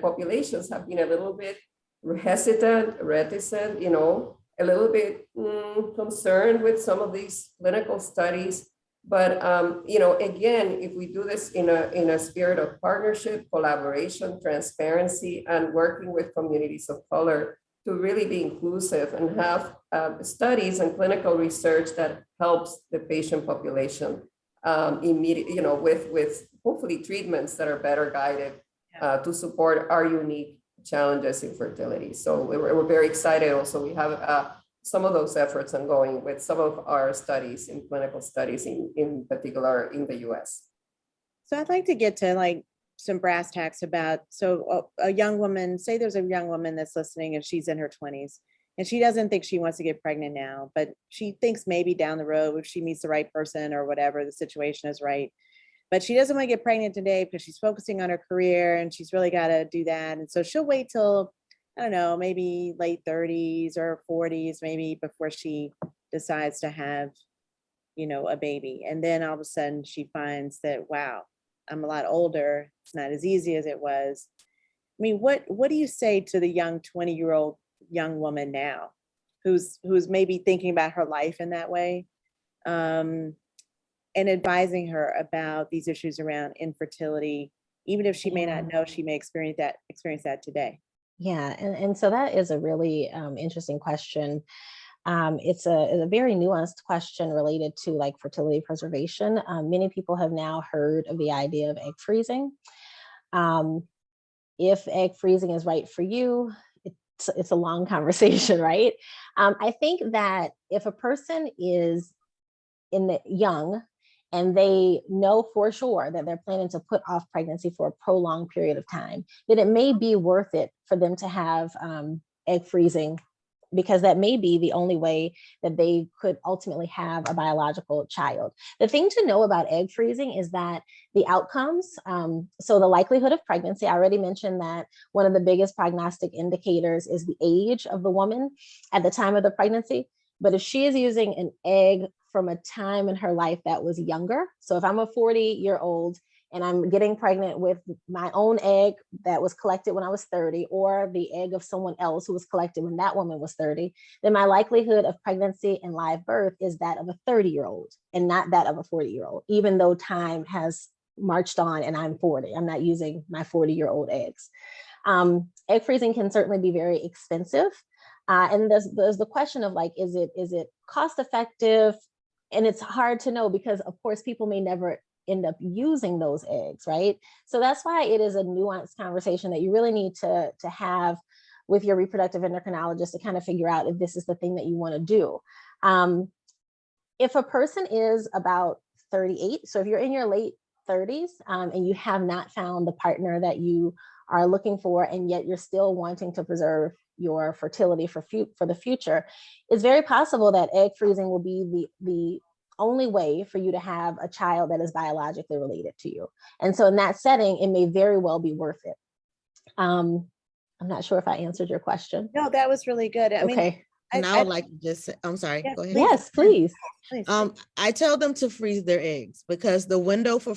populations have been a little bit hesitant, reticent, a little bit concerned with some of these clinical studies. But again, if we do this in a spirit of partnership, collaboration, transparency, and working with communities of color to really be inclusive and have studies and clinical research that helps the patient population with hopefully treatments that are better guided to support our unique challenges in fertility. So we're very excited. Also, we have some of those efforts ongoing with some of our studies in clinical studies in particular in the US. So I'd like to get to some brass tacks about, a young woman, say there's a young woman that's listening and she's in her 20s and she doesn't think she wants to get pregnant now, but she thinks maybe down the road if she meets the right person or whatever, the situation is right. But she doesn't want to get pregnant today because she's focusing on her career and she's really got to do that. And so she'll wait till, I don't know, maybe late 30s or 40s, maybe, before she decides to have, a baby. And then all of a sudden she finds that, wow, I'm a lot older. It's not as easy as it was. I mean, what do you say to the young 20-year-old young woman now who's maybe thinking about her life in that way? And advising her about these issues around infertility, even if she may not know, she may experience that today. Yeah, and so that is a really interesting question. It's a very nuanced question related to fertility preservation. Many people have now heard of the idea of egg freezing. If egg freezing is right for you, it's a long conversation, right? I think that if a person is young and they know for sure that they're planning to put off pregnancy for a prolonged period of time, then it may be worth it for them to have egg freezing, because that may be the only way that they could ultimately have a biological child. The thing to know about egg freezing is that the outcomes, so the likelihood of pregnancy, I already mentioned that one of the biggest prognostic indicators is the age of the woman at the time of the pregnancy. But if she is using an egg from a time in her life that was younger, so if I'm a 40-year-old and I'm getting pregnant with my own egg that was collected when I was 30, or the egg of someone else who was collected when that woman was 30, then my likelihood of pregnancy and live birth is that of a 30-year-old and not that of a 40-year-old, even though time has marched on and I'm 40. I'm not using my 40-year-old eggs. Egg freezing can certainly be very expensive. And there's the question of is it cost effective? And it's hard to know because, of course, people may never end up using those eggs, right? So that's why it is a nuanced conversation that you really need to have with your reproductive endocrinologist to kind of figure out if this is the thing that you want to do. If a person is about 38, so if you're in your late 30s and you have not found the partner that you are looking for, and yet you're still wanting to preserve your fertility for the future, it's very possible that egg freezing will be the only way for you to have a child that is biologically related to you. And so in that setting, it may very well be worth it. I'm not sure if I answered your question. No, that was really good. I mean, and I would like to just say, I'm sorry, yeah, go ahead. Yes, please. I tell them to freeze their eggs because the window for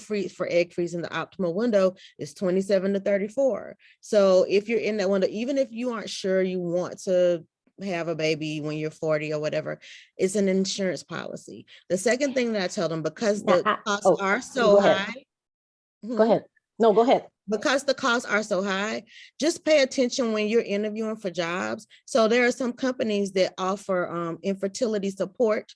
egg freezing, the optimal window is 27 to 34. So if you're in that window, even if you aren't sure you want to have a baby when you're 40 or whatever, it's an insurance policy. The second thing that I tell them, because the costs are so high. Go ahead. No, go ahead. Because the costs are so high, just pay attention when you're interviewing for jobs. So there are some companies that offer infertility support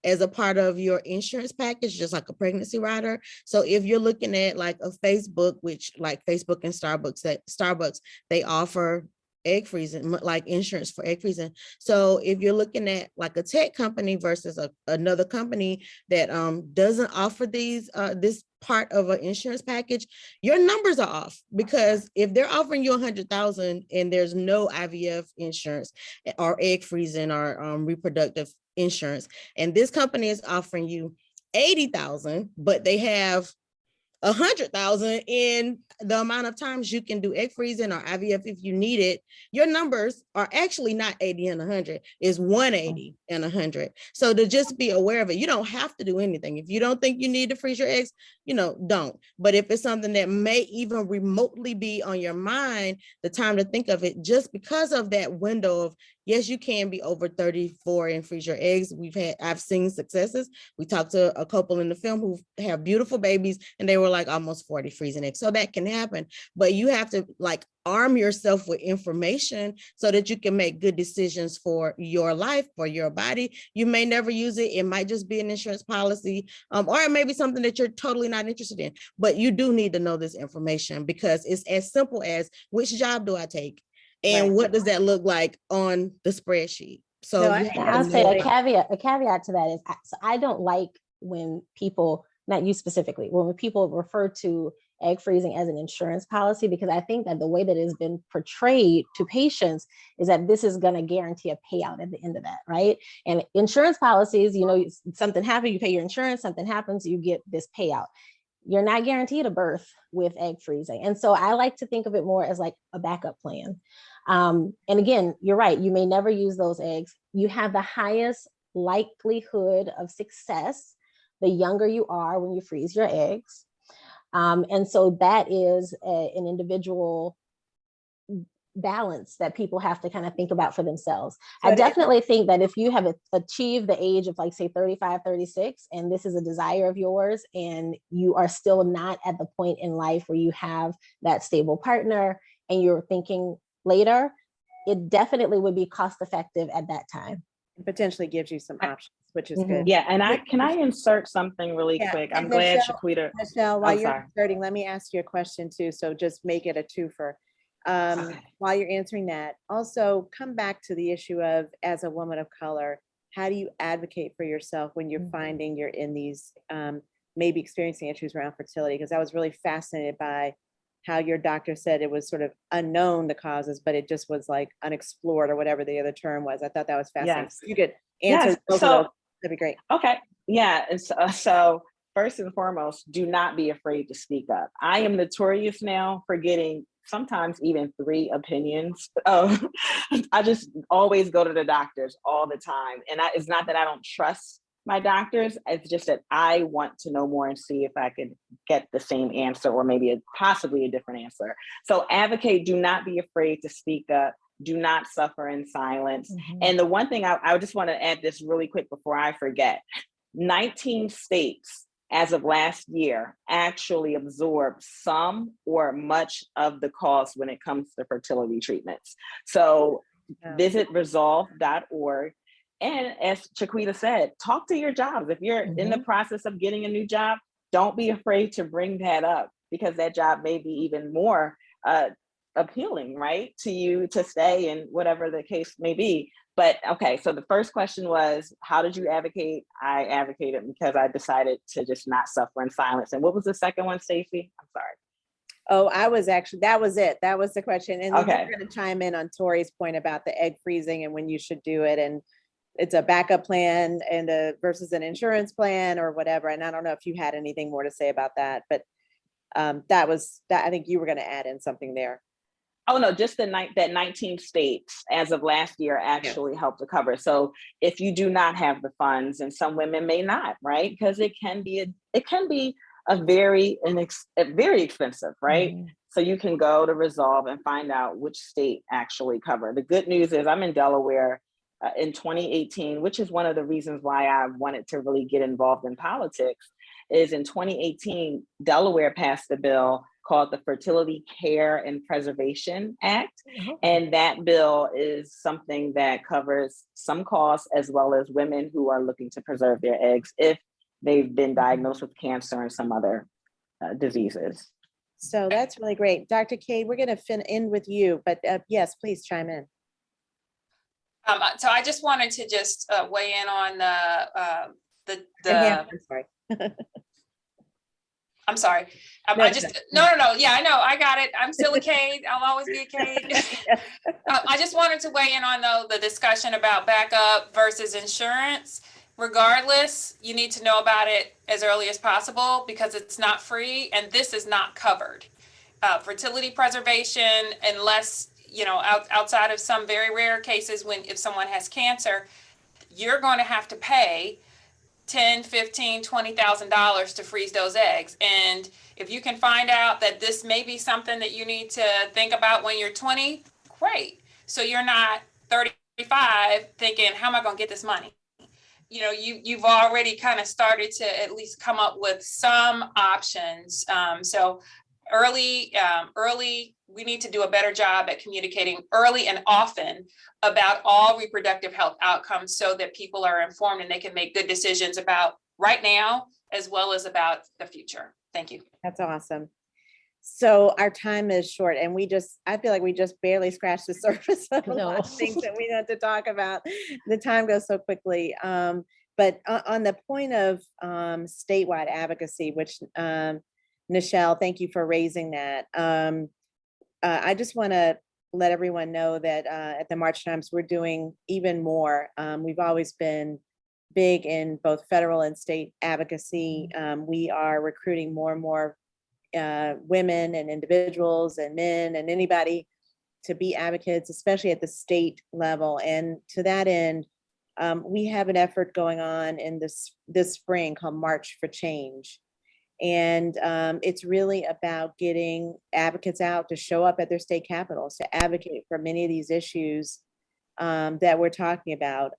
as a part of your insurance package, just like a pregnancy rider. So if you're looking at a Facebook, which like Facebook and Starbucks, they offer egg freezing, like insurance for egg freezing. So if you're looking at like a tech company versus another company that doesn't offer these this part of an insurance package, your numbers are off, because if they're offering you 100,000 and there's no IVF insurance or egg freezing or reproductive insurance, and this company is offering you 80,000, but they have 100,000 in the amount of times you can do egg freezing or IVF if you need it, your numbers are actually not 80 and 100, it's 180 and 100. So to just be aware of it, you don't have to do anything. If you don't think you need to freeze your eggs, don't. But if it's something that may even remotely be on your mind, the time to think of it, just because of that window of, yes, you can be over 34 and freeze your eggs. I've seen successes. We talked to a couple in the film who have beautiful babies and they were like almost 40 freezing eggs. So that can happen, but you have to like arm yourself with information so that you can make good decisions for your life, for your body. You may never use it. It might just be an insurance policy, or it may be something that you're totally not interested in, but you do need to know this information, because it's as simple as, which job do I take? And what does that look like on the spreadsheet? So I'll say a caveat to that is, so I don't like when people, not you specifically, when people refer to egg freezing as an insurance policy, because I think that the way that it has been portrayed to patients is that this is going to guarantee a payout at the end of that, right? And insurance policies, something happens, you pay your insurance, something happens, you get this payout. You're not guaranteed a birth with egg freezing. And so I like to think of it more as like a backup plan. And again, you're right, you may never use those eggs. You have the highest likelihood of success the younger you are when you freeze your eggs. And so that is an individual balance that people have to kind of think about for themselves. I definitely think that if you have achieved the age of like, say, 35, 36, and this is a desire of yours, and you are still not at the point in life where you have that stable partner and you're thinking later, it definitely would be cost effective at that time. It potentially gives you some options, which is good. Yeah, and can I insert something really quick? I'm glad Shaquita. Michelle, while you're inserting, let me ask you a question too. So just make it a twofer. While you're answering that, also come back to the issue of, as a woman of color, how do you advocate for yourself when you're finding you're in these, maybe experiencing issues around fertility? Because I was really fascinated by how your doctor said it was sort of unknown, the causes, but it just was like unexplored or whatever the other term was. I thought that was fascinating. Yes. You could answer both of those. That'd be great. Okay. Yeah. And so first and foremost, do not be afraid to speak up. I am notorious now for getting sometimes even 3 opinions. I just always go to the doctors all the time. And it's not that I don't trust my doctors, it's just that I want to know more and see if I could get the same answer, or maybe possibly a different answer. So advocate, do not be afraid to speak up. Do not suffer in silence. And the one thing I just want to add this really quick before I forget, 19 states as of last year actually absorbed some or much of the cost when it comes to fertility treatments. So visit resolve.org. And as Shaquita said, talk to your jobs. If you're in the process of getting a new job, don't be afraid to bring that up, because that job may be even more appealing, right, to you to stay, and whatever the case may be. But okay, so the first question was, how did you advocate? I advocated because I decided to just not suffer in silence. And what was the second one, Stacey? I'm sorry. Oh, that was it. That was the question. And okay, you're going to chime in on Tori's point about the egg freezing and when you should do it. And it's a backup plan and versus an insurance plan or whatever. And I don't know if you had anything more to say about that, but that I think you were going to add in something there. Oh no, just that 19 states as of last year actually helped to cover. So if you do not have the funds, and some women may not, right? Because it can be a very expensive, right? So you can go to Resolve and find out which state actually cover. The good news is I'm in Delaware in 2018, which is one of the reasons why I wanted to really get involved in politics, is in 2018, Delaware passed a bill called the Fertility Care and Preservation Act. And that bill is something that covers some costs, as well as women who are looking to preserve their eggs if they've been diagnosed with cancer and some other diseases. So that's really great. Dr. Cade, we're going to end with you, but yes, please chime in. So I just wanted to just weigh in on the I'm sorry. I'm sorry. No, I just, no. Yeah, I know. I got it. I'm still a Cade. I'll always be a Cade. I just wanted to weigh in on though the discussion about backup versus insurance. Regardless, you need to know about it as early as possible because it's not free and this is not covered. Fertility preservation, unless, you know, outside of some very rare cases if someone has cancer, you're going to have to pay $10, $15, $20,000 to freeze those eggs. And if you can find out that this may be something that you need to think about when you're 20, great. So you're not 35 thinking, how am I going to get this money? You know, you've already kind of started to at least come up with some options. So early, we need to do a better job at communicating early and often about all reproductive health outcomes so that people are informed and they can make good decisions about right now, as well as about the future. Thank you. That's awesome. So our time is short and I feel like we just barely scratched the surface of a lot of things that we had to talk about. The time goes so quickly. But on the point of statewide advocacy, which Nichelle, thank you for raising that. I just want to let everyone know that at the March Times, we're doing even more. We've always been big in both federal and state advocacy. We are recruiting more and more women and individuals and men and anybody to be advocates, especially at the state level. And to that end, we have an effort going on in this spring called March for Change. And it's really about getting advocates out to show up at their state capitals to advocate for many of these issues that we're talking about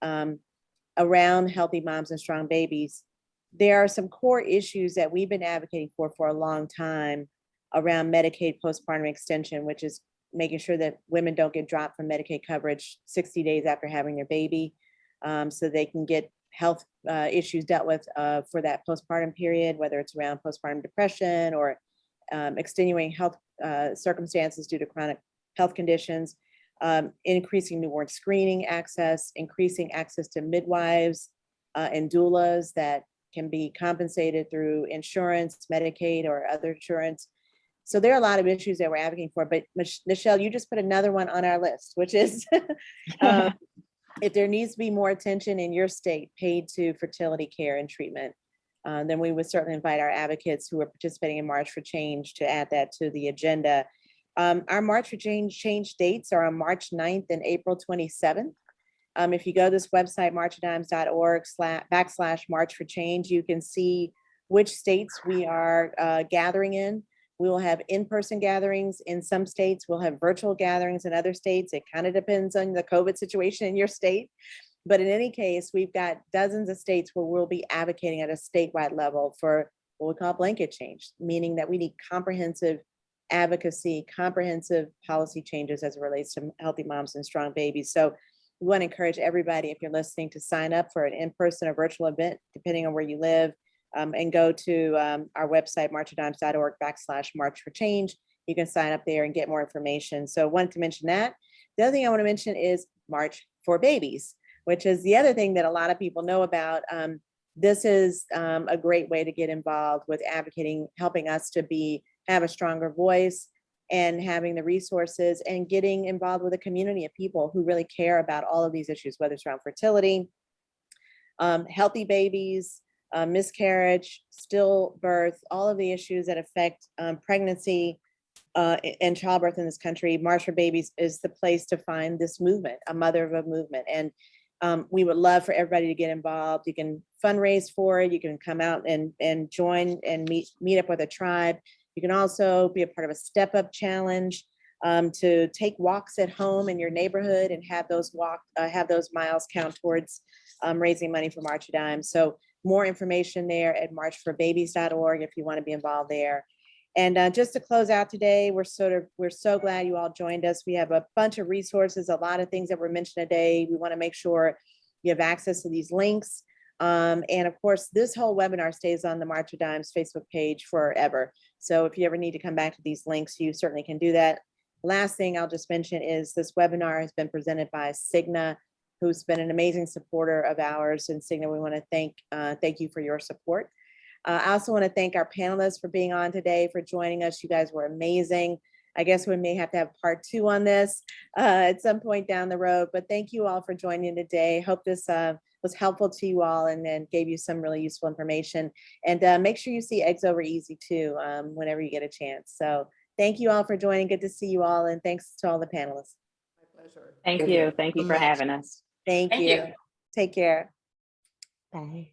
around healthy moms and strong babies. There are some core issues that we've been advocating for a long time around Medicaid postpartum extension, which is making sure that women don't get dropped from Medicaid coverage 60 days after having their baby, so they can get health issues dealt with for that postpartum period, whether it's around postpartum depression or extenuating health circumstances due to chronic health conditions, increasing newborn screening access, increasing access to midwives and doulas that can be compensated through insurance, Medicaid, or other insurance. So there are a lot of issues that we're advocating for, but Nichelle, you just put another one on our list, which is if there needs to be more attention in your state paid to fertility care and treatment, then we would certainly invite our advocates who are participating in March for Change to add that to the agenda. Our March for Change dates are on March 9th and April 27th. If you go to this website, marchadimes.org/March for Change, you can see which states we are gathering in. We will have in-person gatherings in some states. We'll have virtual gatherings in other states. It kind of depends on the COVID situation in your state. But in any case, we've got dozens of states where we'll be advocating at a statewide level for what we call blanket change, meaning that we need comprehensive advocacy, comprehensive policy changes as it relates to healthy moms and strong babies. So we want to encourage everybody, if you're listening, to sign up for an in-person or virtual event, depending on where you live. And go to our website, marchadimes.org/March for Change. You can sign up there and get more information. So I wanted to mention that. The other thing I want to mention is March for Babies, which is the other thing that a lot of people know about. This is a great way to get involved with advocating, helping us to have a stronger voice and having the resources and getting involved with a community of people who really care about all of these issues, whether it's around fertility, healthy babies, miscarriage, stillbirth, all of the issues that affect pregnancy and childbirth in this country. March for Babies is the place to find this movement, a mother of a movement. And we would love for everybody to get involved. You can fundraise for it. You can come out and join and meet up with a tribe. You can also be a part of a Step Up Challenge to take walks at home in your neighborhood and have those miles count towards raising money for March of Dimes. So more information there at marchforbabies.org if you want to be involved there. And just to close out today, we're so glad you all joined us. We have a bunch of resources, a lot of things that were mentioned today. We want to make sure you have access to these links. And of course, this whole webinar stays on the March of Dimes Facebook page forever. So if you ever need to come back to these links, you certainly can do that. Last thing I'll just mention is this webinar has been presented by Cigna, who's been an amazing supporter of ours. And Cigna, we want to thank you for your support. I also want to thank our panelists for being on today, for joining us. You guys were amazing. I guess we may have to have part 2 on this at some point down the road, but thank you all for joining today. Hope this was helpful to you all and then gave you some really useful information. And make sure you see Eggs Over Easy too, whenever you get a chance. So thank you all for joining. Good to see you all. And thanks to all the panelists. My pleasure. Thank you. Thank you for having us. Thank you. Take care. Bye.